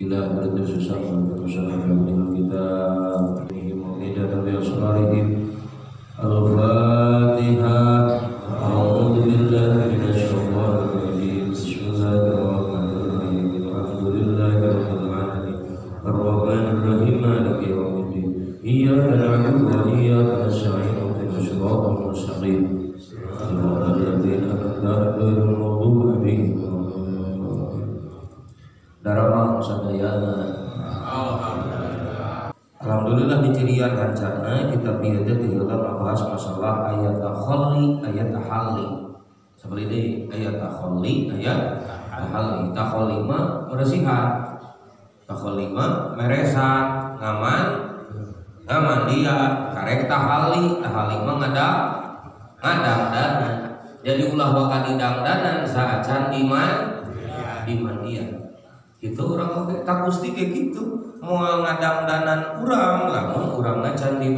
Bila bersusah bersusahkan dengan kita mudah dari asrarihim. Al-Fatihah. A'udzu billahi minasyaitonir rajim. Bismillahirrahmanirrahim. Alhamdulillahirabbil alamin. Arrahmanir rahim maliki yaumiddin. Iyyaka na'budu wa iyyaka nasta'in. Ihdinas siratal mustaqim. Shiratal ladzina an'amta 'alaihim ghairil maghdubi 'alaihim. Darama sadayana. Alhamdulillah dicirian hancana kita biada tinggal membahas masalah ayat takhalli, ayat tahalli. Seperti ini ayat takhalli, ayat tahalli. Takhalli mah bersihan. Takhalli mah meresan, ngaman dia. Karek tahalli, tahalli mah ngadangdanan. Jadi ulah bakal didangdanan saat can diman dia. Itu orang oke tak gusti kayak gitu mau ngadangdanan urang lamun urangna can di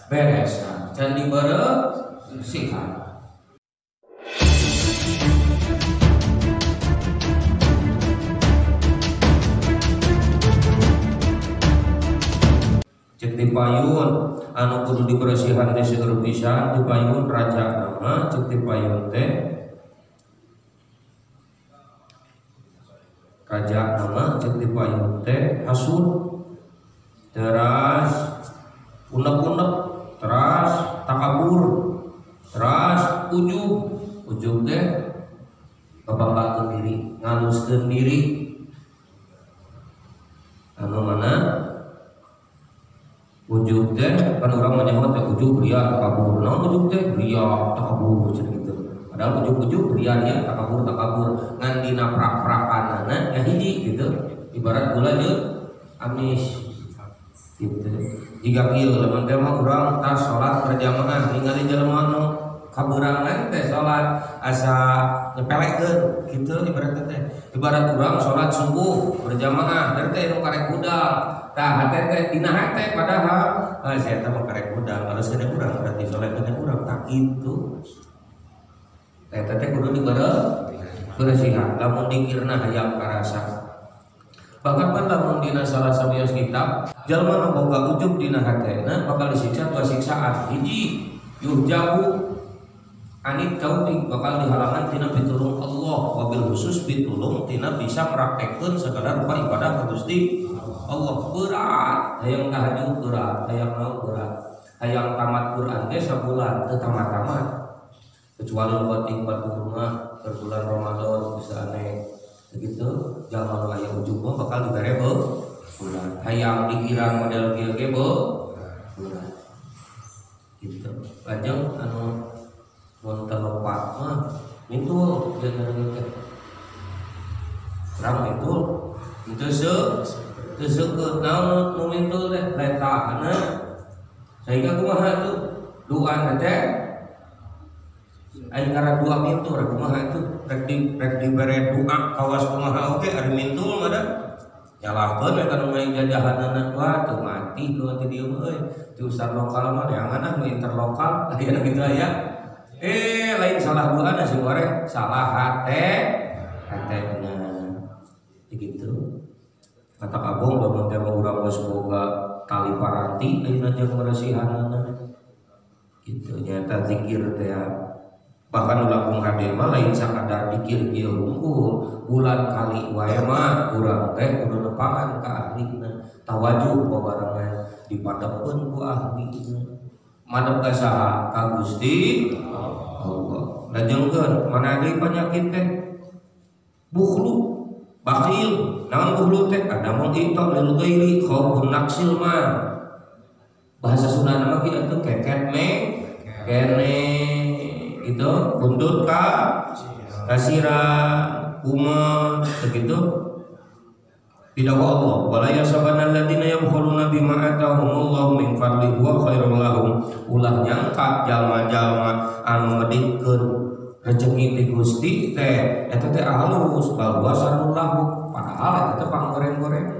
beresan can di beresihan. Cek di payun anu kudu diberesihan teh seueur pisan di payun raja nama cek di payun teh raja nama cek di payun teh hasud teras unek-unek teras takabur teras ujub teh babanggakeun diri ngaluskeun diri anu mana ujub teh kan urang menyebut teh ujub ria takabur naon ujub teh ria takabur gitu. Padahal ujub-ujub ria takabur ngan dina prak-prakanana ya hiji gitu. Ibarat gula jeung amis gitu. Jika kieu lamun teh mah urang tas salat berjamaah ningali jelema nu kaburangan teh salat asa nyepelekeun gitu ibarat teh. Ibarat urang salat subuh berjamaah dari teh nu karek budal. Tah hate teh dina hate padahal saya teh mah karek budal harus kena urang berarti salat kena urang tak kitu. Eta teh kudu diberesihan lamun dikirna hayang karasa. Bahkan pan lamun dina salah sawios kitab jalma nu boga ujub dina hatena bakal disiksa dua siksaan. Hiji yuhjabu anit kauti bakal dihalangan tina pitulung Allah, wabil khusus pitulung tina bisa praktekkeun segala rupa ibadah ka Gusti Allah. Berat hayang tahajud berat, hayang naon berat, hayang tamat Quran teh sabulan teu tamat-tamat. Kecuali buat ibadah rumah berbulan Ramadan bisa aneh begitu jangan aya ujung mah bakal dibere bulan hayang dikira model kieu ge bulan gitu lajeng anu mun telepat mah itu jangan teh urang itu seukeut naon nu mintul teh letakna sehingga kumaha tuh doa teh aing ngara dua mintu kumaha itu rek dibere doa kawas kumaha oge ari mintul mah da nyalahkeun eta nu main jajahanana wah teu mati tuh teh dieu euy ti ustad lokal mah neangan nu interlokal aya kitu aya lain salah doana sing goreng salah hatena begitu kata kabung lamun teh urang geus boga tali paranti ayeuna jeung beresihanana kitu nyata zikir teh bahkan ulah kung hadir mah lain sakadar dikir ieu hungkul bulan kali wae mah urang teh kudu nepangan ka ahlina tawajuh babarengan dipadepkeun ku ahlina madep ka saha ka Gusti Allah. Lajengkeun mana deui panyakit teh bukhlu bakhil naon bukhlu teh ada mung ito lil ghairi khaufun naksil mah bahasa Sunda mah kieu teh keket me kene itu buntut kasira kuma begitu bidawa Allah wala yasabanal ladina yabkhuluna bima atahumullahu min fadlihi wa khairul lahum ulah nyangka jalma-jalma anu ngedikeun rezeki ti Gusti teh eta teh alus bahwa sarul lahu padahal eta teh panggoreng-goreng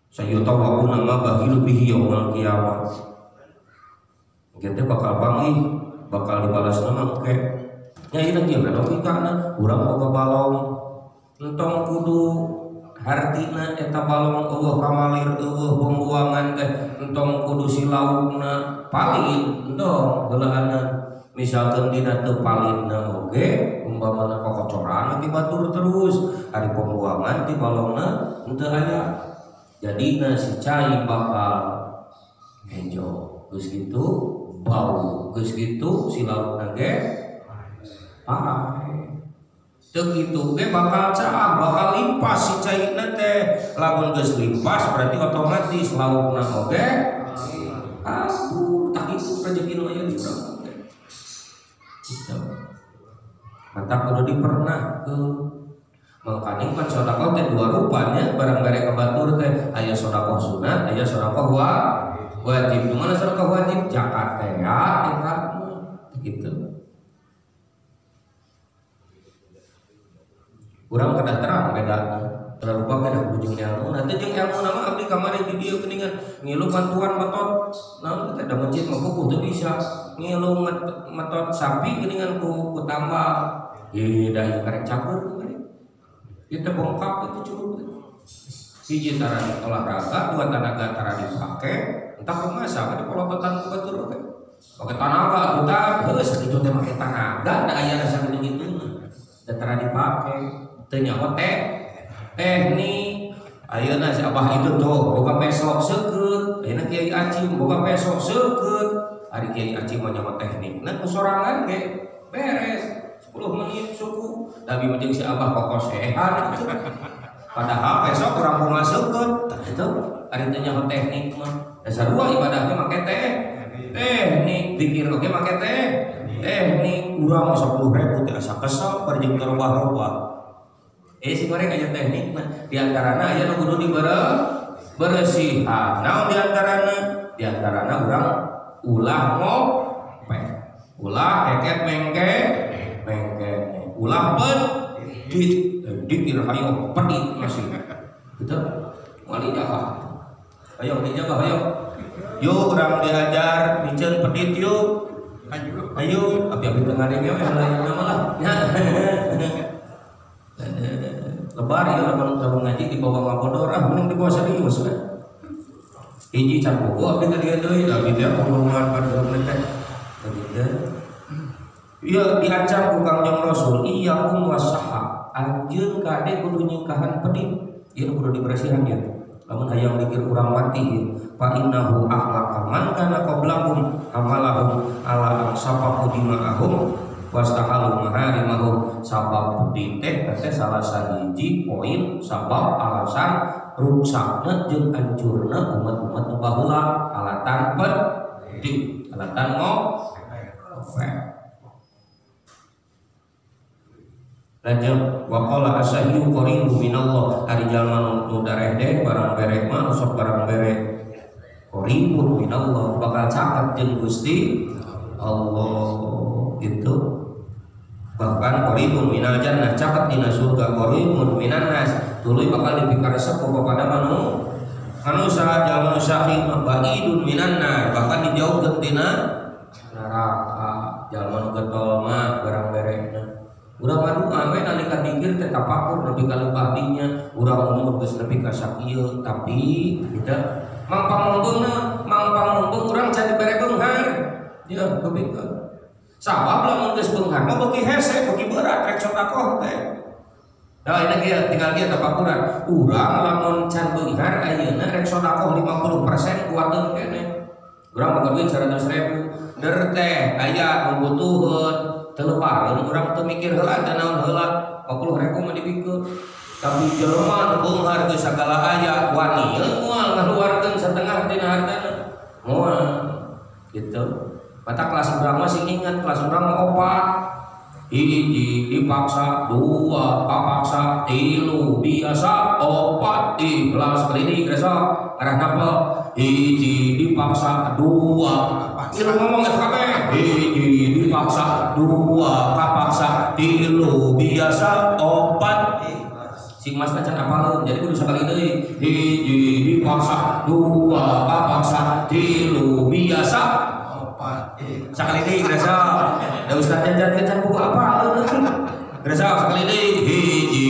sayutawaquna ma bahilu bihi yaumul qiyamah kita bakal panggih bakal dibalas nama oke nya ieu kieu logikana urang boga balong entong kudu hartina eta balong eueuh kamalir eueuh pembuangan teh entong kudu silaukna paling entong geuleuhanna misalkan dina teu palinna oge umpamana kokocoran ti batur terus ari pembuangan ti balongna henteu aya jadina si cai bakal hejo geus kitu bau geus kitu si laukna ge pae teu kitu ge bakal caah bakal limpas si caina teh lamun geus limpas berarti otomatis laukna oge tak itu rezeki nu aya di urang gitu. Mantap kudu dipernah ke makanya kan sedekah teh dua rupanya barang bare kabatur teh aya sedekah sunat aya sedekah wajib. Di mana sedekah wajib zakat teh ya gitu. Urang kada terang bedana terlalu bae dah ujung ilmu nanti jeung ilmu nama abdi kamari di dieu geuningan ngilu bantuan metot naon teh da masjid mah kudu teu bisa ngilu metot sapi geuningan ku tambah ieu da ieu karek campur ieu teh bongkap itu curug hiji tara olahraga dua tenaga tara dipake entah kumasa kada polototan ku batur oke oke tenaga udah geus kitu teh make tenaga da aya rasa kitu da tara dipake teu nyaho teknik ayeuna si abah itu tuh boga pesok seukeut ayeuna kiai acing boga pesok seukeut ari kiai acing mah nyaho teknik nah kusorangan ge beres 10 menit suku tapi mending si abah kokos sehat padahal besok urang bunga seukeut tah itu ari teh nyaho teknik mah dasar dua ibadahnya make teknik dikir oge make teknik urang 10.000 teh asa kesel perjeng robah-robah si goreng aja teknik nah diantarana aya nu kudu diberesihan naon diantarana urang ulah ngope ulah keket mengke ulah pedit dikir hayo pedit masih betul wali jawab ayo dijawab ayo yuk urang diajar biceun pedit yuk ayo abi tengah denge we lain nama lah lebar ya lamun ngaji di bawah ngabodor mending di bawah serius we hiji can bogo abdi teh deui abdi teh omongan pada meneh ieu diancam ku Kangjeng Rasul iyyakum wasaha anjeun kade kudu nyingkahan pedit ieu kudu diberesihan ya lamun hayang mikir urang mati fa innahu ahlaka man kana qablakum amalahum ala safahu dima'ahum wastahalu maharimahum sabab pedit teh salah sahiji poin sabab alasan ruksakna jeung hancurna umat-umat nu baheula alatan pedit alatan ngope lanjut waqala asayyu qaribu minallah ari jalma nu dareh barang berek mah sok barang berek qaribu minallah bakal caket jeung Gusti Allah gitu bahkan qaribun minal jannah caket dina surga qaribun minan nas tuluy bakal dipikaresep kepada manusia jalma syahid baidun minan nar bahkan dijauhkeun tina neraka jalma nu getol mah barang berekna urang madu ame nalika dikir teh tapakur nepi ka leumpah urang umur geus nepi ka sakieu tapi kita mangpang mumpung urang can dibere beunghar dia kepikeun sabab lamun geus beunghar mah beuki hese beuki berat rek sedekah teh nah ini dia tinggal dia tapakuran urang lamun can beunghar ayeuna rek sedekah 50% kuateun kene urang boga duit 100.000 der teh aya nu butuheun teu lebareun urang teu mikir heula teh naon heula 50.000 mah dipikeun tapi jelema nu beunghar geus sagala aya wanieu moal ngaluarkeun satengah tina hartana moal gitu. Mata kelas urang mah sing ingat kelas urang mah 4 hiji dipaksa 2 kapaksa 3 biasa 4 ikhlas klinik resa arah napa hiji dipaksa 2 ieu ngomong eta kabeh hiji dipaksa 2 kapaksa 3 biasa 4 sing mas can apaleun jadi kudu sakali deui hiji dipaksa 2 kapaksa 3 biasa Sekali deui gerasa. Da Ustaz jajan buku apa? Gerasa sekali deui hiji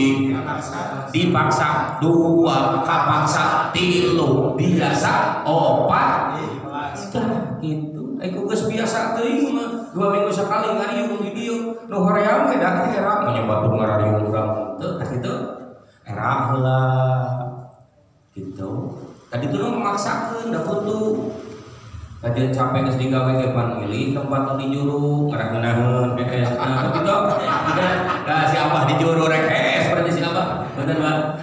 dipaksa, dua kapaksa, tilu biasa, opat gitu. Aku geus biasa teuing mah 2 minggu sekali ngariung di dieu nu hoream ge da era menyebab ngariung urang teu tah kitu era heula gitu. Tadi tuh memaksakeun da putu kajian capek geus digawe ge pan milih tempat di juru ngaraheunaheun bees nah kitu da si Abah di juru rek seperti si Abah bener Bang.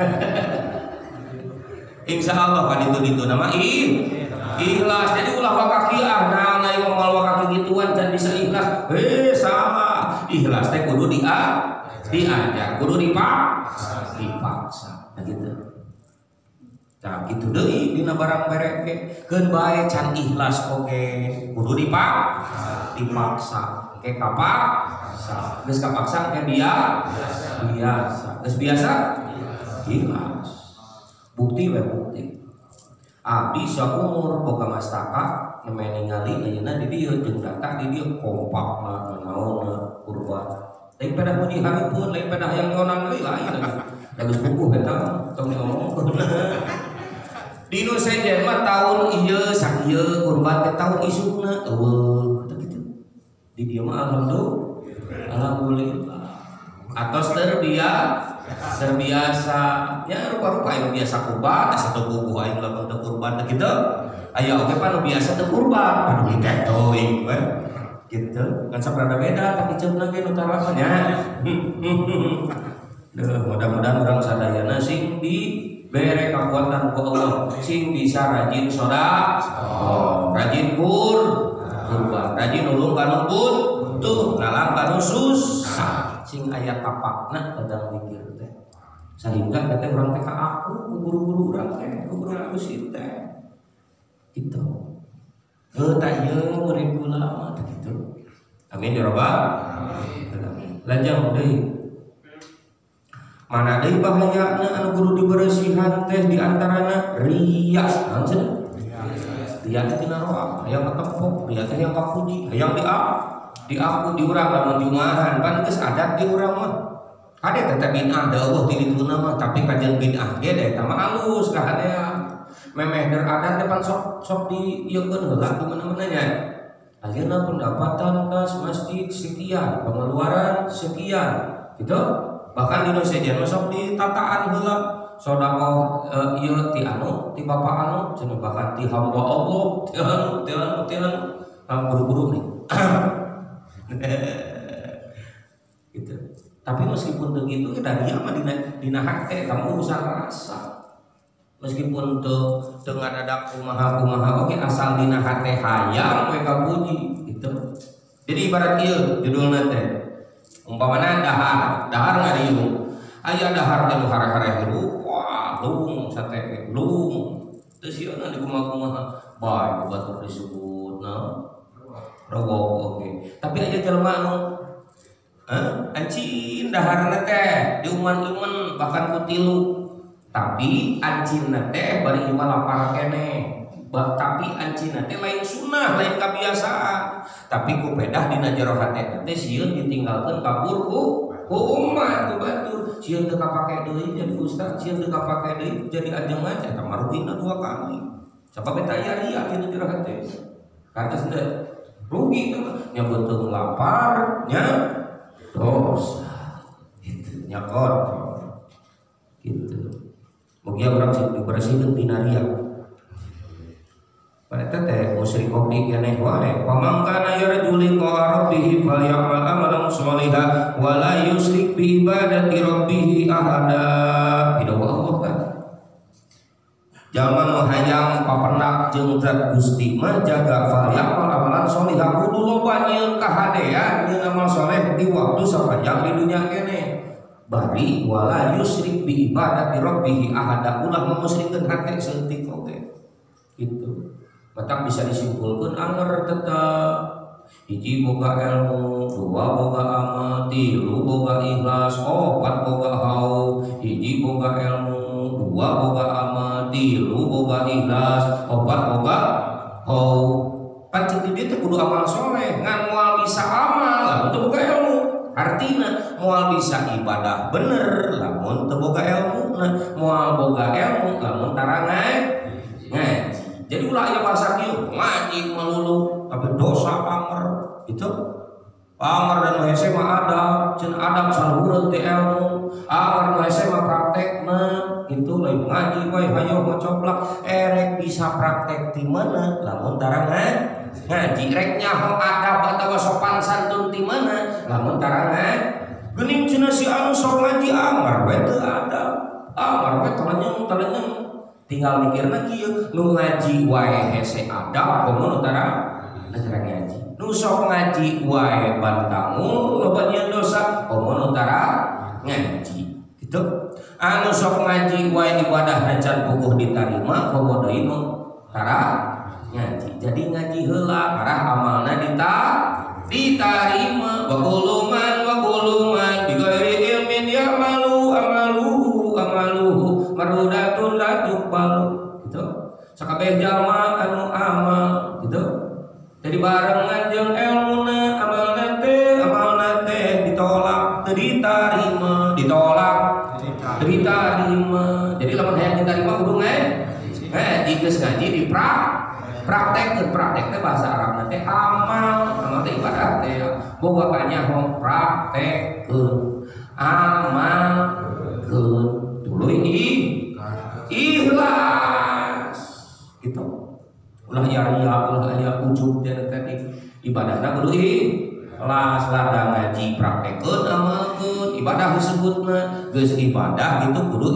Insyaallah kan itu nama ikhlas. Jadi ulah wakakiah nah lain momal wakaki gituan can bisa ikhlas. Salah. Ikhlas teh kudu diajak, kudu dipaksa. Nah gitu. Nah gitu deui dina barang berek ge keun bae can ikhlas oge kudu dipaksa. Oke kapaksa. Geus kapaksa ke biasa. Geus biasa ikhlas. Bukti. Abdi saumur boga mastaka nemeh ningali ayeuna di dieu jeung data di dieu kompak naon kurban. Lain pada puji hareupeun, lain pada hayang dionan deui lain. Da geus bubuh eta tong diomongkeun. Di nu sejen mah taun ieu sakieu kurban teh taun isukna eueuh teh kitu. Di dieu mah alhamdulillah. Atos terbiasa ya rupa-rupa yang biasa kurban satu buku aing lamun teu kurban teh kitu aya oge pan biasa teu kurban paduli teh teuing kitu kan saprada beda tapi ceuna ge nu tarapan nya mudah-mudahan urang sadayana sing dibere kakuatan ku Allah sing bisa rajin sedekah rajin kurban rajin nulung kanu butuh nalang kanu susah sing aya tapakna kadang mikir teh sehingga kata orang teh ka aku guru-guru urang teh guru aku sih teh gitu tah ieu murid kula mah teh kitu amin ya rabbal alamin lanjang deui mana deui bahayana anu guru diberesihan teh di antarana riya naon cenah riya teh tina roa hayang katepok riya teh hayang kapuji hayang diaku di urang lamun jumahan pan geus adat di urang mah ade teh bid'ah da Allah ti dituna mah tapi kajian bid'ah ge da eta mah alus kahadean memeh der adat teh pan sok di ieu keun heula di mana-mana nya ayeuna pendapatan kas masjid sekian pengeluaran sekian gitu bahkan di Indonesia mah sok ditataan heula sedekah ieu ti anu ti bapak anu cenah bahkan ti hamba Allah ti anu buru-buru nih gitu. Tapi meskipun begitu dari dia mah dina hate kamu urusan rasa. Meskipun teu ngadadak kumaha oke asal dina hate hayang we kapuji gitu. Jadi ibarat ieu judulna teh umpamana dahar ngariung. Aya dahar teh nu hare-hare hirup wah lung sate lung. Teu sieuna di kumaha bae batur disebutna rogo oke. Tapi aja jelema anu ancin daharna teh diuman-uman bahkan kutilu. Tapi ancina teh bari ieu lapar keneh. Tapi ancina teh lain sunnah, lain kebiasaan. Tapi ku pedah dina jero hate teh sieun ditinggalkeun kabur ku umat ku batur. Sieun teu kapake deui jadi ustaz, sieun teu kapake deui jadi ajengan eta mah rugina 2 kali. Sabab eta aya ria dina jero hate. Kartos teh rugi nyabeutkeun lapar nya dosa gitu nya kotor gitu mugia urang sing dibersihkeun tina ria pada teh musyrik kopi keneh wae pamangkana yarjuli qa rabbih falyamal amalan sholihan wa la yusyrik bi ibadati rabbih ahada hidawa Allah kan jangan hayang papernak jeung zat Gusti mah jaga falyamal amalan sholihan kudu loba nyieun kahadean nyieun amal saleh di waktu sapanjang di dunya keneh bari wala yusyrik bi ibadati rabbih ahada ulah memusyrikeun hate seuntik oge gitu. Matak bisa disimpulkeun anger tetep hiji boga ilmu, 2 boga amal, 3 boga ikhlas, 4 boga hau, hiji boga ilmu, 2 boga amal, 3 boga ikhlas, 4 boga hau. pancen di dieu teh kudu amal soleh ngan moal bisa amal lamun teu boga ilmu. Artina moal bisa ibadah bener lamun teu boga ilmu, moal boga ilmu lamun tara ngaji. Jadi ulah aya bahasa kieu ngaji melulu tapi dosa pamer itu. Pamer dan hese mah adab, cenah adab saluhur teh ilmu. Amar hese mah praktekna itu lain ngaji wae hayo ngocoblak erek bisa praktek di mana lamun tara ngaji rek nyaho adab atawa sopan santun di mana lamun tara ngaji. Geuning cenah si anu sok ngaji amar we teu adab. Amar we talenyeng tinggal mikirna kieu nu ngaji wae hese adab komo tara ngaji. Nu sok ngaji wae bantangu loba nyeun dosa komo tara ngaji. Gitu. Anu sok ngaji wae ibadah can puguh ditarima komo deui nu tara ngaji. Jadi ngaji heula arah amalna ditarima wa quluman bi ghairi ilmin amaluhu marudatun la tuqbalu. Gitu. Sakabeh jalma anu amal gitu. Jadi barengan jeung ilmuna amalna teh ditolak teu ditarima, diterima. Jadi lamun hayang ditarima kudu ngaji geus ngaji dipraktekkeun. Praktek teh bahasa Arabna teh amal teh ibadah teh boga kanyaho praktekkeun. Amalkeun tuluy ikhlas gitu. Ulah aya ujub dan tadi ibadahna kudu ikhlas lada ngaji praktekkeun amalkeun ibadah disebutna geus ibadah gitu kudu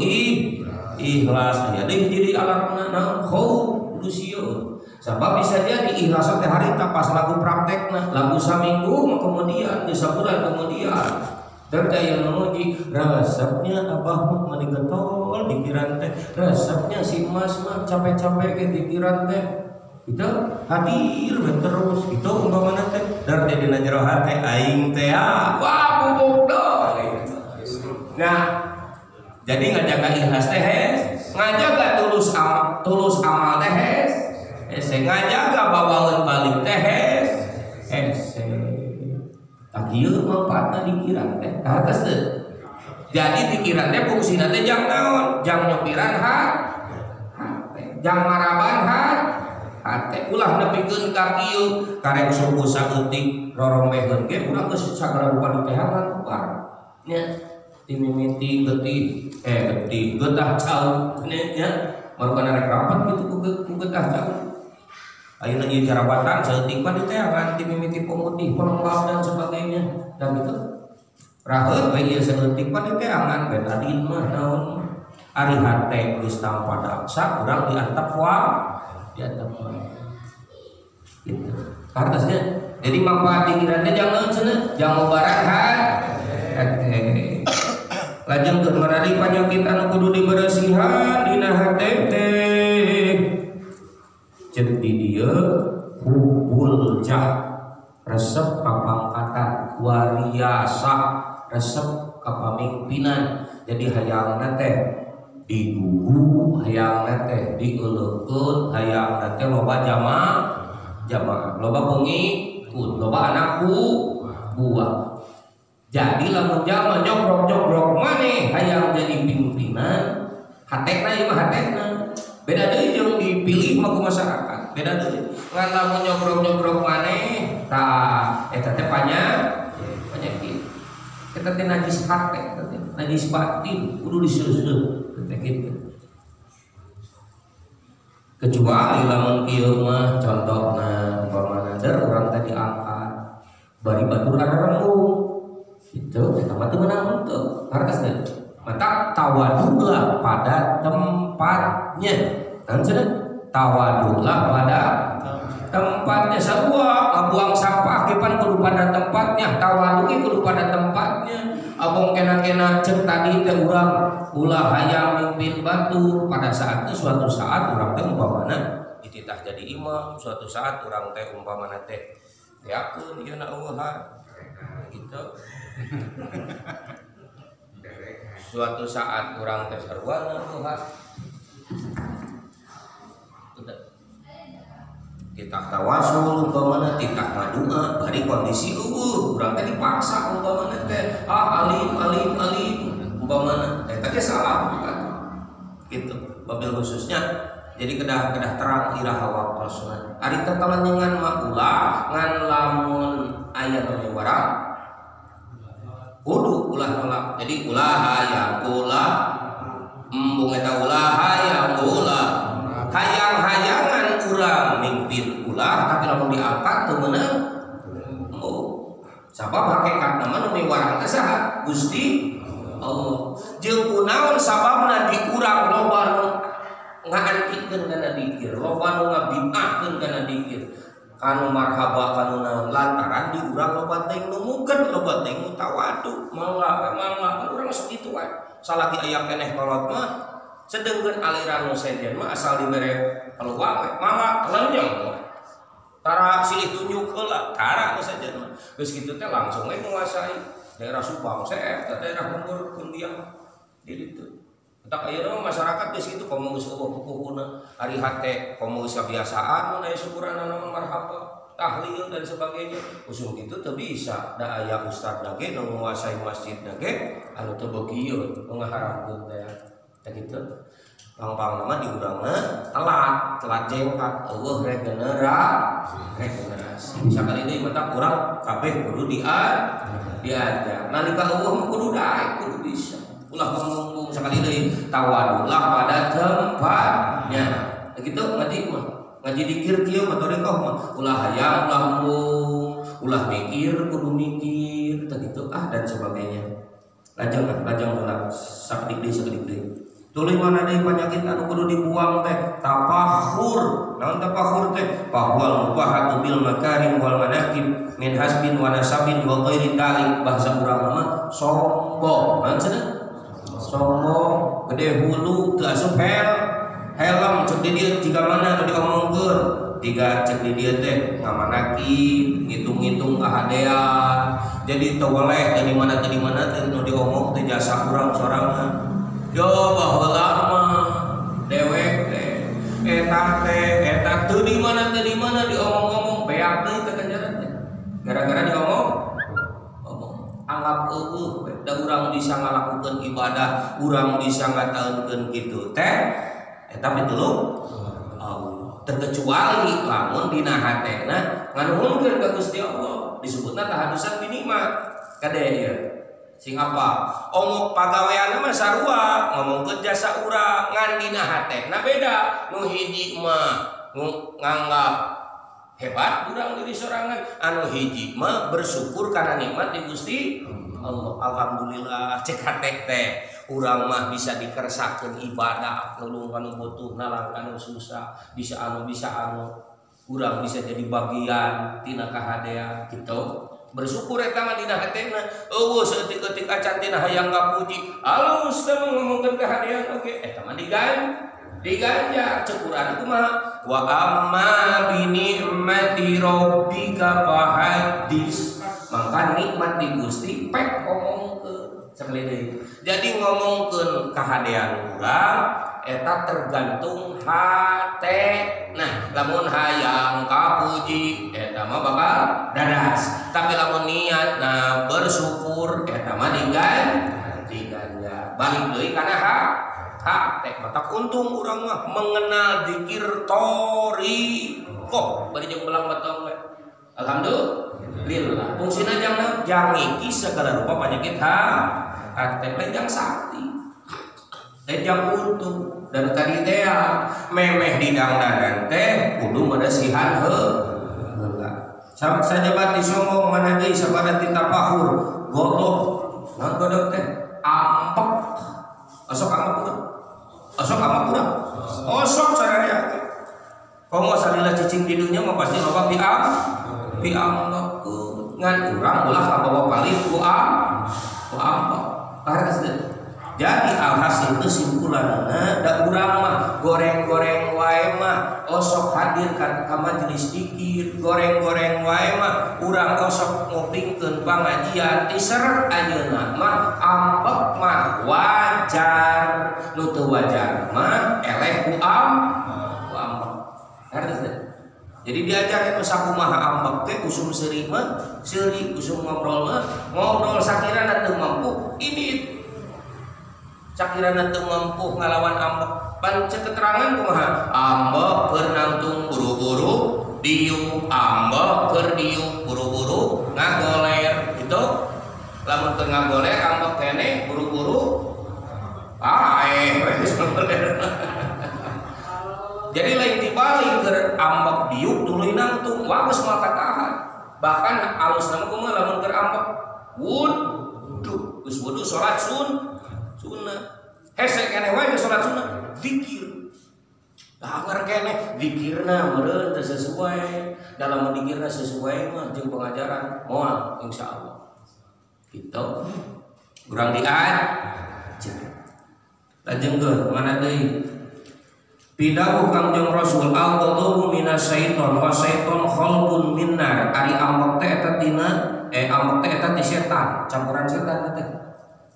ikhlas aya deui jadi alarmna naon khauf kudu sieun sabab bisa jadi ikhlas teh harita pas lagu praktekna lagu saminggu kemudian geus sabulan kemudian terjaya memuji resepnya abah mah mani getol pikiran teh resepnya si mas mah capek-capek ke pikiran teh kita hadir terus itu umpamana teh dari dina jero hate aing teh wah bubuk dong. Nah jadi ngajaga ikhlas teh ngajaga tulus amal teh ngajaga bawangun balik teh tak ieu manfaatna pikiran teh atas teh. Jadi pikiran teh fungsina teh jang naon jang nyopiran hate jang maraban hate ulah nepikeun ka kieu karek suku saeutik rorombeheun ge urang geus sagala rupa ditehangan par nya timimiti getih getah cau nya marukana rek rapat kitu ku getah cau ayeuna ieu carabatan saeutik mah ditehangan timimiti pemutih pelembab dan sebagainya dan itu raheut we ieu saeutik mah ditehangan ben adin mah naon ari hate geus tanpa daksa urang diantep gitu. Kartasnya jadi manfaat pikirannya jangan cenah jangan barahan lajeng keur marari panyakit anu kudu diberesihan dina hate teh ceuk di dieu hubul jah resep kapangkatan wariasa resep kapamimpinan jadi hayangna teh didugu hayangna teh dieuleukkeun hayangna teh loba jamaah loba pengikut loba anak buah. Jadi lamun jalma nyogrok maneh hayang jadi pimpinan hatena ieu mah hatena beda deui jeung dipilih mah ku masyarakat beda deui ngan lamun nyogrok maneh tah eta teh penyakit eta teh najis hate najis batin kudu diseuseut gitu. Kecuali lamun kieu mah contohna umpamana urang tadi angkat bari batur arembung itu eta mah teu meunang henteu hartos teh mata tawadhulah pada tempatnya kan cenah tawadhulah pada tempatnya sabua buang sampah kipan kudu pada tempatnya tawadhu kudu pada tempatnya abong kena cek tadi teh urang ulah hayang mimpin batu pada saat itu suatu saat urang teh umpamana dititah jadi imam suatu saat urang teh umpamana teh yakeun ieu na Allah gitu suatu saat urang teh sarwana Allah titah tawasul umpamana titah ngadua bari kondisi urang teh dipaksa umpamana teh alim umpamana eta ge salah gitu wabil khususnya. Jadi kedah terang iraha waktosna ari tatalanjengan mah ulah ngan lamun aya nu warang kudu ulah nolak. Jadi ulah hayang ulah embung eta ulah hayang ulah hayang-hayangan urang mimpin ulah tapi lamun diangkat teu meunang sabab hakikat nama nu warang teh saha Gusti Allah. Jeung kunaon sababna di urang loba nu ngantikeun kana dikir, loba nu ngabid'ahkeun kana dikir, kanu marhaba kanu naon lantaran di urang loba teh numungkeun loba teh tawadu mangga urang sok kitu wae. Salaki aya keneh kolot mah sedengkeun aliran nu sejen mah asal dibere peluang mangga telanjang tara silih tunjuk heula tara nu sejen mah geus kitu teh langsung we menguasai daerah Subang seef daerah Bogor kundiang di ditu. Tak ayeuna masyarakat geus kitu komo geus eueuh pupuhuna ari hate komo geus kebiasaan mun aya syukuran naon marhaba tahlil dan sebagainya usung kitu teu bisa da aya ustad ge nu nguasai masjid ge anu teu begieu nu ngaharamkeun teh teh kitu pang-pang nama di urangna telat jengkat eueuh regenerasi sakali deui mata urang kabeh kudu diajar nalika eueuh kudu daek kudu bisa ulah ngomong sekali deui tawadulah pada tempatnya begitu ngaji dikir kieu matorikoh mah ulah hayang ulah embung ulah mikir kudu mikir teh kitu dan sebagainya. Lajeng ulah sakedik deui tuluy mana deui panyakit anu kudu dibuang teh tafakhur. Naon tafakhur teh bahwal mubahatu bil makarim wal manaqib min hasbin wa nasabin wa ghairi dalik bahasa urang mah sombong. Naon cenah sombong gede hulu teu asup helm cek di dieu jiga mana nu diomongkeun tiga cek di dieu teh ngamanaki ngitung-ngitung kahadean jadi teu weleh dari mana teh nu diomong teh jasa urang sorangan yo baheula mah dewek teh eta teu di mana diomong-omong beak deui teh ganjaran teh gara-gara diomong anggap eueuh da urang bisa ngalakukeun ibadah urang bisa ngataeunkeun kitu teh eta pitulung Allah terkecuali lamun dina hatena nganuhunkeun ka Gusti Allah disebutna tahadusan binikmat kade ieu sing apa omong pagaweanna mah sarua ngomongkeun jasa urang ngan dina hatena beda nu hiji mah nganggap hebat urang diri sorangan anu hiji mah bersyukur karena nikmat di Gusti Allah. Alhamdulillah cek hate teh urang mah bisa dikersakkeun ibadah nulung kanu butuh nalang kanu susah bisa anu urang bisa jadi bagian tina kahadean kitu bersyukur eta mah dina hatena eueuh saeutik-eutik acan tina hayang kapuji alus teh ngomongkeun kahadean oge eta mah diganjar cek urang kumaha wa amma bi ni'mati rabbika fahaddis maka nikmat di Gusti pek ngomongkeun sakali deui jadi ngomongkeun kahadean urang eta tergantung hate nah lamun hayang kapuji eta mah bakal dadas tapi lamun niat nah bersyukur eta mah diganjar balik deui kana hate mata untung urang mah mengenal zikir tori kok bari jeung belang batong we alhamdulillah fungsina jangiki segala rupa penyakit hate lejang sakti lejang untung dan tadi teh memeh didangdanan teh kudu madasihan heula saja bat disongong mana deui sabada titapahur godog naon godog teh ampek osok ampek osok sadaya komo salila cicing di dunia mah pasti loba piam ngan urang ulah kabawa palit ku ampek kares teh jadi alhasil kesimpulanna da urang mah goreng-goreng wae mah osok hadir ka majelis zikir goreng-goreng wae mah urang osok ngopingkeun pangajian tiser ayeuna mah ampek mah wajar nu teu wajar mah eleh ku ampek harus Jadi diajarin sakumaha ambek teh usum seuri mah seuri, usum ngobrol mah ngobrol, sakirana teu mampu ini sakirana teu mampu ngalawan ambek. Pan keterangan kumaha ambek keur nangtung buru-buru diuk, ambek keur diuk buru-buru ngagoler gitu. Lamun keur ngagoler ambek kene buru-buru jadi lain dibalik ke ambek diuk tuluy nangtung wagus mah katahan. Bahkan alus nama kumaha lamun keur ambek wudu geus wudu salat sunnah hese keneh wae salat sunnah zikir. Agar keneh zikirna meureun teu sesuai, dalam zikirna sesuai mah jeung pengajaran moal insyaallah. Gitu. Urang diajar. Lajengkeun mana deui? Pidawu Kangjeng Rasul al-ghadabu minasyaiton wa syaiton khalqun minnar. Ari ambek teh eta tina ambek teh eta ti setan, campuran setan teh.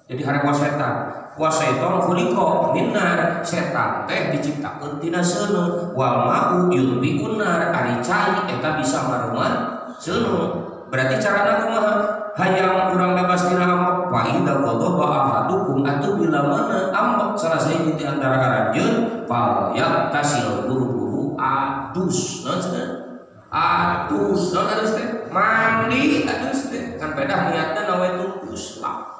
Jadi harewa setan. Wa syaiton khuliqa minnar. Setan teh diciptakeun tina seuneu. Wal ma'u yulbiun nar. Ari cai eta bisa maruman seuneu. Berarti carana kumaha? Hayang urang bebas tina ambek fa idza ghadaba ahadukum atuh bila mana ambek salah sahiji di antara aranjeun fa yaktasil buru-buru adus. Naon cenah? Adus. Naon adus teh? Mandi adus teh. Kan pedah niatna nawe tulus lah.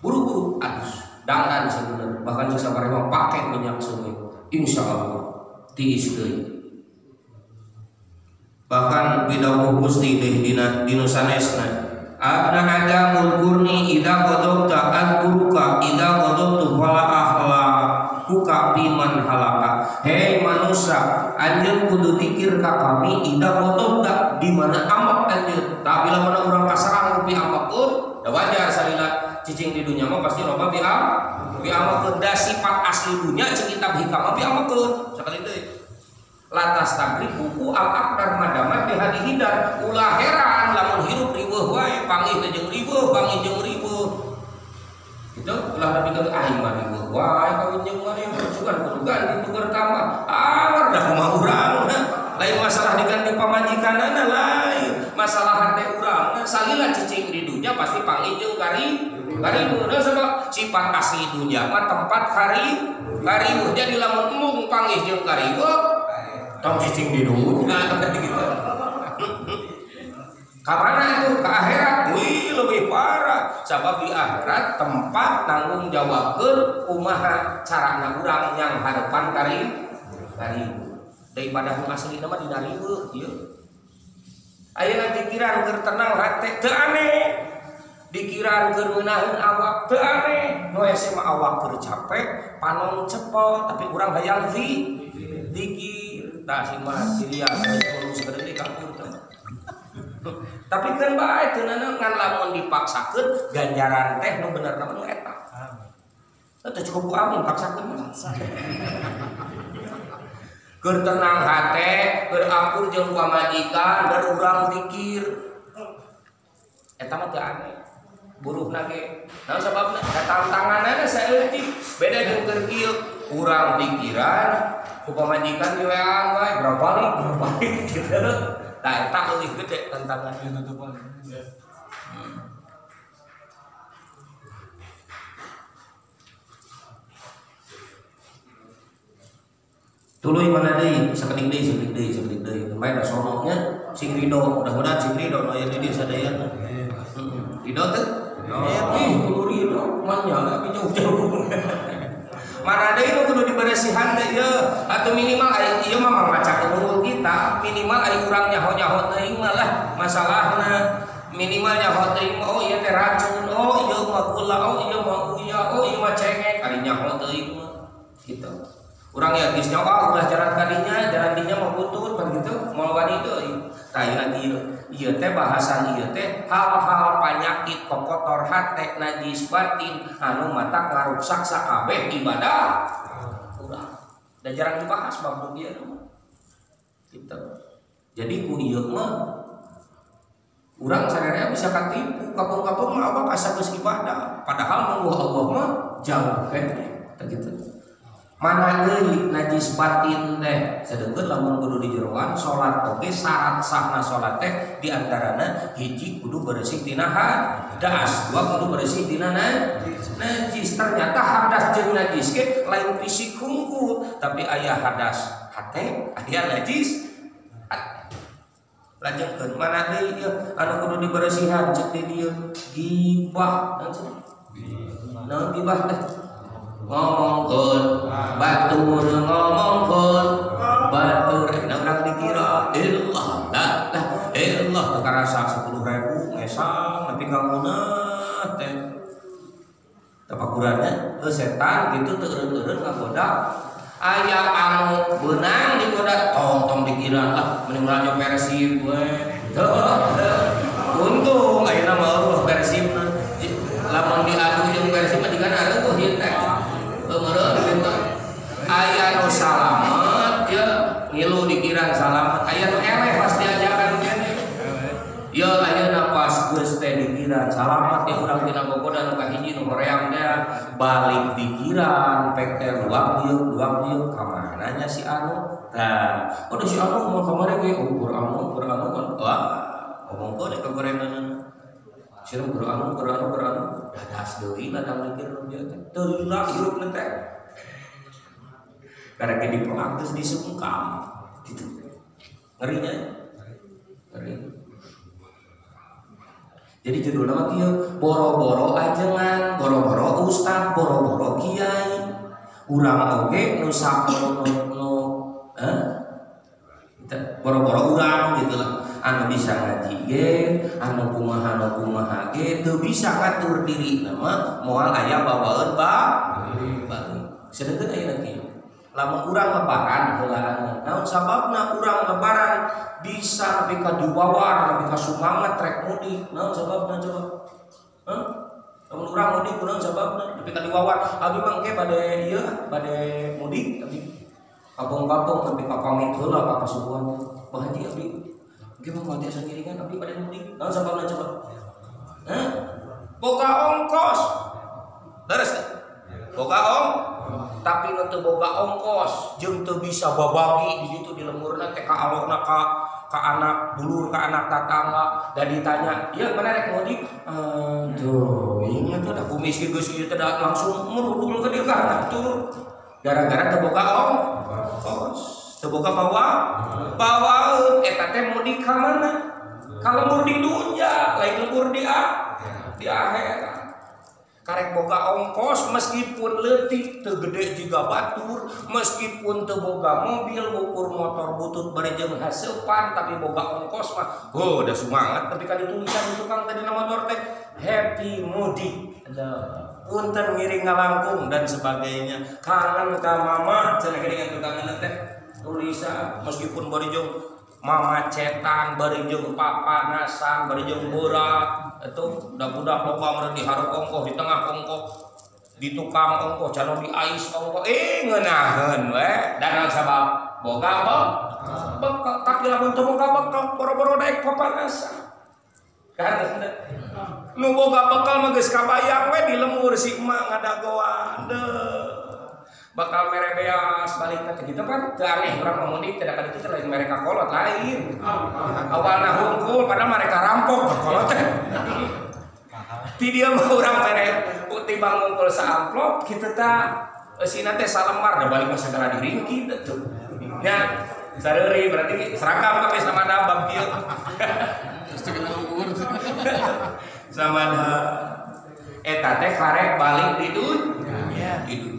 Buru-buru adus. Dangan sebenarnya. Bahkan jeung sabaraha mah pake minyak seuneu. Insyaallah tiis deui. Bahkan bidawuh Gusti deui dina sanesna Abna ada mulkurni idza qadabta adkuruka idza qadabtu fala ahlakuka biman halaka. Hei manusia, anjeun kudu dikir ka kami idza qadabta di mana amak anjeun. Tapi lamun urang kasarang kupi amakeun, da wajar salila cicing di dunya mah pasti loba bi amakeun. Da sifat asli dunya cing kitab hikam bi amakeun. Sakali deui. Lantas tabrik buku al-akbar madamat di hadi hidar ulah heran lamun hirup riweuh wae pangih teh jeung riweuh pangih jeung riweuh gitu ulah tapi ke aing mah riweuh wae kawin jeung mari sugan kudu ganti tuker tambah anggar dah kumaha urang lain masalah diganti pamajikanana lain masalah teh urang salila cicing di dunya pasti pangih jeung kariweuh da sabab sifat asli dunya mah tempat kariweuh jadi lamun mung pangih jeung kariweuh tong cicing di dunia gitu. Kamana itu ke akhirat? Wih lebih parah. Sabab di akhirat tempat tanggung jawabkeun kumaha carana urang yang harapan kariweuh. Daripada asli nama dina riweuh ieu. Ayeuna pikiran keur tenang hate teu aneh. Dikiran keur meunaheun awak teu aneh. Nu ese mah awak keur capek, panon cepol tapi urang hayang zikir. Tah si mah siria tulus gede kapur teh. Tapi kan bae teu ngan lamun dipaksakeun ganjaran teh nu benerna nu eta. Teu cukup ku amin paksakeun mah. Keur tenang hate, keur akur jeung pamajikan, keur urang zikir. Eta mah teu aneh. Buruhna ge. Naon sababna? Tantanganna saeutik beda jeung keur kieu urang pikiran ku pamajikan di wean wae berapa balik gitu. Tah eta leuwih gede tantanganna tutupan. Tuluy mana deui sakedik deui main da sononya sing Ridho mudah-mudahan sing Ridho aya di dieu sadaya. Ridho teh? Kudu Ridho mah nya jauh-jauh. Mana deui nu kudu diberesihan teh ieu atuh minimal aya ieu mah mamacakeun unggul kita minimal aya urang nyaho-nyaho teuing mah lah masalahna minimal nyaho teuing oh ieu teh racun oh ieu mah gula oh ieu mah uya oh ieu mah cengek ari nyaho teuing mah kitu. Urang ya geus nyawa ulah jalan kadinya jalan dinya mah butut kan gitu moal wani deui. Tah ieu teh bahasan ieu teh hal-hal panyakit kokotor hate najis batin anu mata ngaruksak sakabeh ibadah urang. Dan jarang dibahas bab ieu gitu. Jadi ku ieu mah urang sadaya bisa katipu kapung-kapung mah apa asa geus ibadah padahal mungguh Allah mah jauh keneh gitu. Mana deui najis batin teh sedengkeun lamun kudu di jeroan salat oge syarat sahna salat teh diantarana hiji kudu bersih tina hadas, dua kudu bersih tina najis. Ternyata hadas jeung najis ge lain fisik hungkul, tapi aya hadas hate aya najis. Lanjutkeun mana deui ieu anu kudu diberesihan cek di dieu gibah. Naon gibah teh? Ngomongkeun batur ngomongkeun batur urang dikira illah illah teu karasa 10.000 ngesang nepi ka munah teh tapakuranna setan gitu teu eureun-eureun ngagoda aya anu beunang digoda tong dikira mending raja Persib we untung ayeuna mah Allah Persibna lamun diadu jeung Persib mah digana atuh ieu teh aya nu salamet ya ngilu dikira salamet aya nu eleh pas diajakan kene ya ayeuna pas geus teh dikira salamet ya urang tina gogodan nu kahiji nu hoream teh balik dikira pek teh luak dieu ka mana nya si anu tah udah si anu mau kamari ge ukur anu wah ngomongkeun ka gorengan sieun anu dadas deui ladang mikir dia teh teu lila hirup teh karena dipelak terus disungkam gitu ngerinya ngeri. Jadi judulnya mah kieu boro-boro ajengan boro-boro ustad boro-boro kiai urang oge nu boro-boro urang gitu lah anu bisa ngaji ge anu kumaha ge teu bisa ngatur diri nama moal aya bawaeun sedengkeun ayeuna kieu lamun urang lebaran heulaana naon sababna urang lebaran bisa nepi ka diwawar nepi ka sumanget rek mudik naon sababna coba lamun urang mudik kunaon sababna nepi ka diwawar abi mah engke bade mudik tapi kampung-kampung nepi ka pamit heula ka kasubuhan Pak Haji abi engke mah mati sendiri kan abi bade mudik naon sababna coba boga ongkos leres boga tapi nu teu boga ongkos jeung teu bisa babagi di ditu di lemurna teh ka alokna ka anak dulur ka anak tatangga da ditanya ieu mana rek mudik tuh ingat tuh da kumis geus ieu teh langsung merudul ke dieu ka anak tuh gara-gara teu boga ongkos teu boga bawaeun eta teh mudik ka mana ka lembur di dunya lain lembur di akhirat karek boga ongkos meskipun leutik teu gede jiga batur meskipun teu boga mobil ukur motor butut bari jeung haseupan tapi boga ongkos mah udah semangat tapi kan ditulisan di tukang tadi nama motor teh happy mudik punten ngiring ngalangkung dan sebagainya kangen ka mama cenah geuning tukang teh tulisan meskipun bari jeung mama cetan bari jeung papa nasan bari jeung borak itu budak-budak loba meureun di hareup ongkoh di tengah ongkoh di tukang ongkoh cano di ais ongkoh ngeunaheun we dan sabab boga bekal tapi lamun teu boga bekal boro-boro daek papanasan kan nu boga bekal mah geus kabayang we di lemur si emak ngadagoan bakal mere beas balik ke gitu kan teu aneh urang mudik tidak kada kitu lain mereka kolot lain awalna hungkul padahal mereka rampok kolot teh ti dieu mah urang mere timbang ngumpul sa amplop kitu tah eusina teh salembar da balik segala diringki tuh nya sareuri berarti seragam kabeh sama dabab kieu sama eta teh karek balik di dunya ieu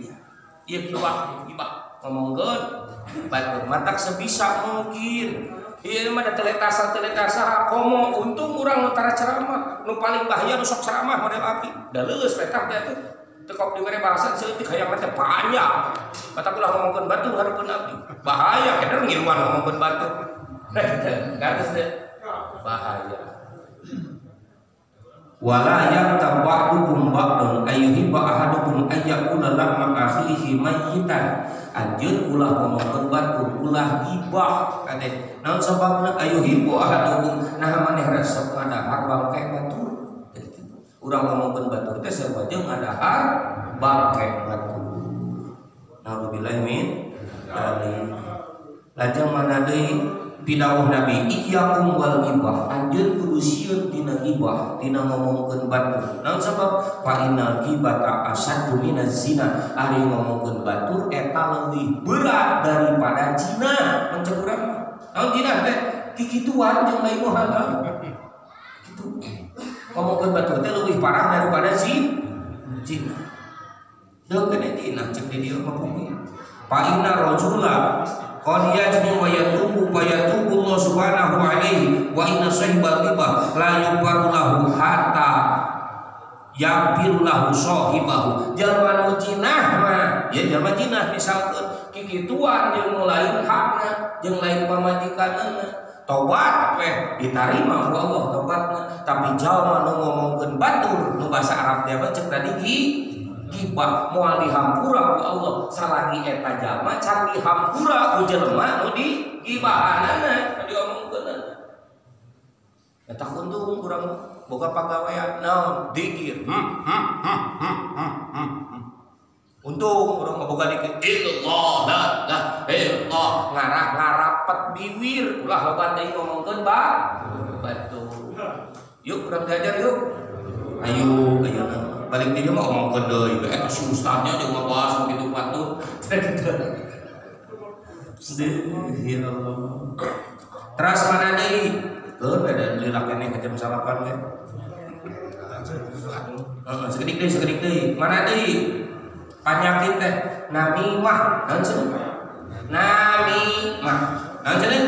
kibah ngomongkeun batur matak sebisa mungkin ieu mah da teletasan komo untung urang nu tara ceramah nu paling bahaya nu sok ceramah model api da leus petak teh teu kok dibere bahasan seutik hayang teh panjang matak ulah ngomongkeun batur hareupeun api bahaya keder ngiluan ngomongkeun batur garis teh bahaya wala yaktab ba'dukum ba'dun ayyuhibba ahadukum ayyakula lahma akhihi mayyitan anjeun ulah ngomongkeun batur ulah gibah kade naon sababna ayyuhibbu ahadukum nah maneh resep ngadahar bangke batur urang ngomongkeun batur teh sabab jeung ngadahar bangke batur Nauzubillahi min dzalik. Lajeng mana deui pidawuh Nabi iyyakum wal ghibah, anjeun kudu sieun dina ghibah, dina ngomongkeun batur. Naon sabab? Fa innal ghibata asaddu minaz zina. Ari ngomongkeun batur eta leuwih berat daripada zina. Mencek urang naon zina teh? Kikituan jeung lain halal. Kitu. Ngomongkeun batur teh leuwih parah daripada zina. Teu kene zina cek di dieu mah bumi. Fa inna rajula qad yajnu wa yatubu Allah subhanahu alaihi wa inna sahibal ghibah la yughfaru lahu hatta yaghfiru lahu sahibahu. Jalma nu jinah mah ya jalma jinah misalkeun kikituan jeung lain hakna jeung lain pamajikanna tobat weh ditarima ku Allah tobatna. Tapi jalma nu ngomongkeun batur nu basa Arab teh cek tadi ghibah moal dihampura ku Allah salagi eta jalma can dihampura ku jelema nu di ghibahanana diomongkeunna. Eta kuntung urang boga pagawean naon dzikir. Untung urang boga dikir illallah la ilaha illallah ngarah-ngarapet bibir ulah loba teh ngomongkeun batur. Yuk urang diajar yuk. Ayo ayeuna balik dia mah ngomongkeun deui eta si ustaznya jeung ngabahas kitu batur. Ya Allah. Teras mana deui? Keun ada lila keneh ka jam 8 we. Sakedik deui. Mana deui? Panyakit teh namimah. Naon cenah? Namimah. Naon cenah?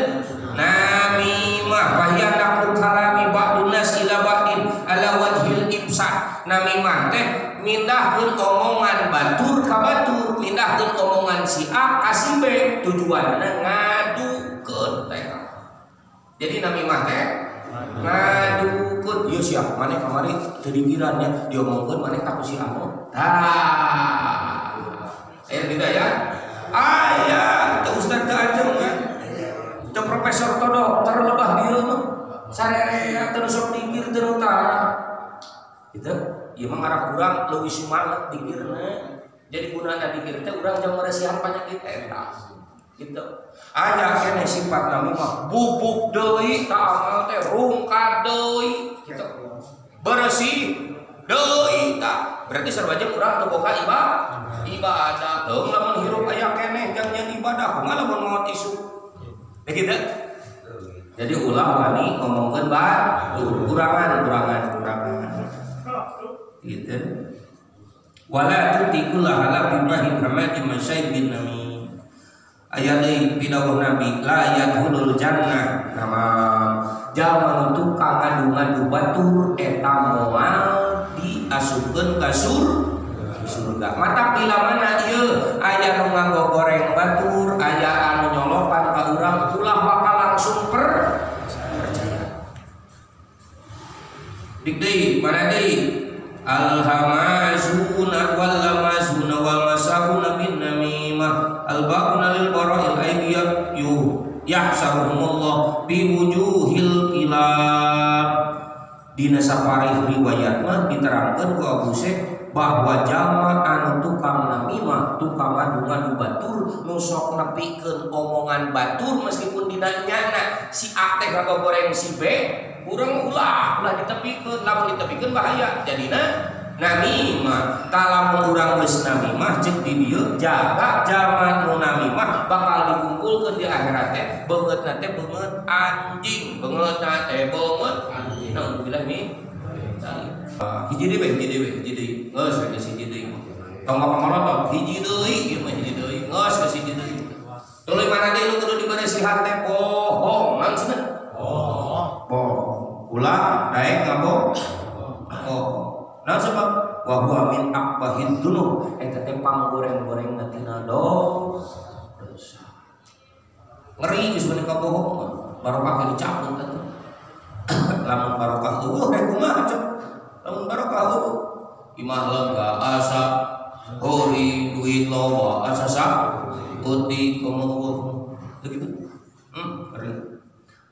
Namimah bahya naqul kalami ba'dun nas ila ba'din ala wajhil ibsad. Namimah teh mindahkeun omongan batur ka batur, mindahkeun omongan si A ka si B, tujuanna ngadukeun teh. Jadi namimah teh ngadukeun. Ieu sia maneh kamari teu dipikirannya diomongkeun maneh ka si A. Tah. Tidak ya? Aya teu ustaz teu ajeng ya. Teu profesor teu dokter lebah dieu mah. Sarerea teu sok dikir teu utara. Gitu, ieu mah ngarah urang leuwih sumanget dikirna. Jadi gunana dikir teh urang jang maresihan panyakit eta. Gitu. Aya keneh sifat nami mah bubuk deui ta amal teh rungkad deui gitu. Bersih deui ta. Berarti sarua urang teu boga ibadah. Teu lamun hirup aya keneh jang nyen ibadah, kumaha lamun maot isu. Begitu. Jadi ulah wani ngomongkeun kurangan. Gitu. Wala tutikul ala billahi hamadi masyayid bin nami. Ayat deui pidawuh Nabi la yadkhulul jannah nama jalma nu tukang ngadu-ngadu batur eta moal diasupkeun ka surga. Mata bila mana ieu aya nu ngagogoreng batur, aya anu nyolokan ka urang ulah bakal langsung percaya. Dik deui mana deui Al-hamazuna wal lamazuna wal masahuna bin namimah al-baquna lil qara'il aydiyah yahsaruhumullah bi wujuhil kilab. Dina saparih riwayat mah diterangkeun ku Abu Syekh bahwa jalma anu tukang namimah, tukang ngadu-ngadu batur nu sok nepikeun omongan batur meskipun dina nyana si A teh ngagoreng si B, urang ulah ditepikeun, lamun ditepikeun bahaya. Jadina namimah. Talamun urang geus namimah ceuk di dieu jaga jalma nu namimah bakal dikumpulkeun di akhirat teh beungeutna teh beungeut anjing, beungeutna teh beungeut anjing. Nauzubillah min hiji deui geus ka hiji deui. Tong pamalotot hiji deui ieu mah hiji deui geus ka hiji deui. Tuluy mana deui nu kudu diberesihan teh bohong, naon cenah? Bohong. Ulah daek ngabok. Naon sebab wa huwa min aqbahid dzunub eta teh panggoreng-goreng tina dosa. Ngeri geus menika bohong barokah dicabut teh. Lamun barokah rek kumaha cek. Lamun barokah imah lega asa hori duit loba asa sak uti kemudian begitu.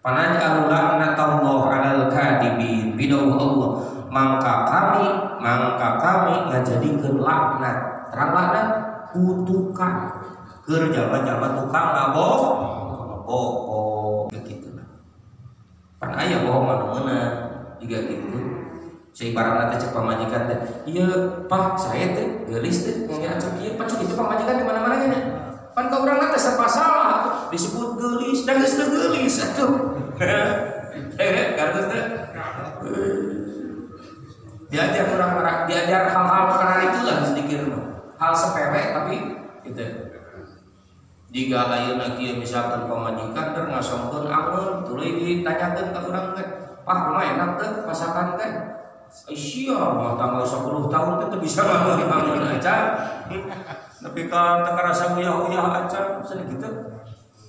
Panaj'alu la'natallahi 'alal kadibin bidawuh Allah mangka kami ngajadikeun laknat. Terang laknat kutukan keur jalma-jalma tukang bohong gitu lah. Pan aya bohong anu meunang juga gitu. Seibaratna teh cek pamajikan teh, ieu Pak saya teh geulis teh ngomongnya acak ieu Pak itu pamajikan di mana-mana nya. Pan ka urang teh serba salah disebut geulis dan geus teu geulis atuh. Karena teh diajar orang diajar hal-hal karena itulah sedikit hal sepele tapi gitu. Jika ayeuna kieu misalkan pamajikan teh ngasongkeun amun tuluy ditanyakeun ka urang teh, "Pak, kumaha enak teh masakan teh?" Sia mah tanggal 10 tahun teh bisa ngamun aja. Tapi kan teu karasa uyah-uyah aja cenah kitu.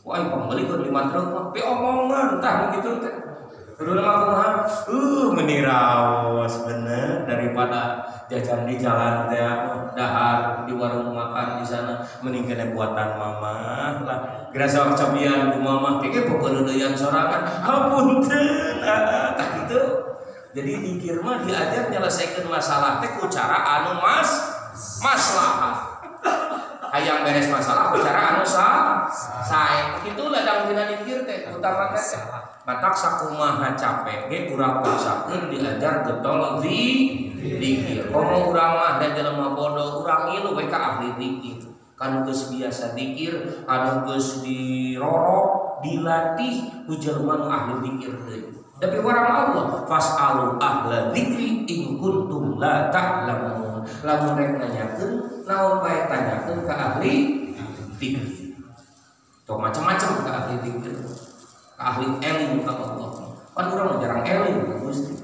Wah, pembeli keur 5 truk mah pe omongan tah kitu teh. Kudu mah kumaha? Meniraos bener daripada jajan di jalan teh dahar di warung makan di sana mending kena buatan mama lah. Gerasa cabian ku mama keke popeuleudeuyan sorangan. Hapunten tah kitu. Jadi dikir mah diajar nyelesaikeun masalah teh ku cara anu maslahat. Hayang beres masalah ku cara anu sae. Kitu ladang dina dikir teh utama teh. Matak sakumaha capek ge urang paksakeun diajar getol zikir. Komo urang mah da jelema bodoh, urang ngilu we ka ahli zikir. Kanu geus biasa zikir, anu geus dirorok, dilatih ku jelema nu ahli zikir teh. Tapi orang Allah fas'alu ahla dzikri in kuntum la ta'lamun. Lamun rek nanyakeun naon bae tanyakeun ka ahli zikir. Tuh macam-macam ka ahli zikir. Ahli ilmu ka Allah. Kan urang jarang ilmu ka Gusti.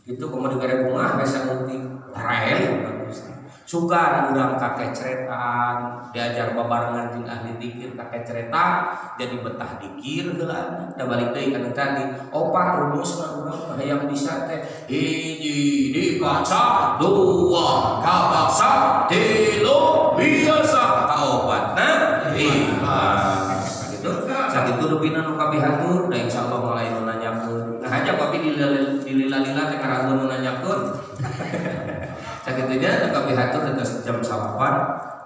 Itu komo digere bunga biasa leutik tara ilmu ka Gusti. Sugan urang kakecretan diajar babarengan jeung ahli zikir kakecretan jadi betah dikir heula. Da balik deui kana tadi opat rumusna urang hayang bisa teh hiji dibaca dua kabaca tilu biasa kaopatna ikhlas. Sakitu rupina nu kabihatur da insyaallah mulai nu nanyakeun. Nah aja bapi dilila-lila teh karaeun nu nanyakeun. Sakitu nya nu kabihatur geus jam 8.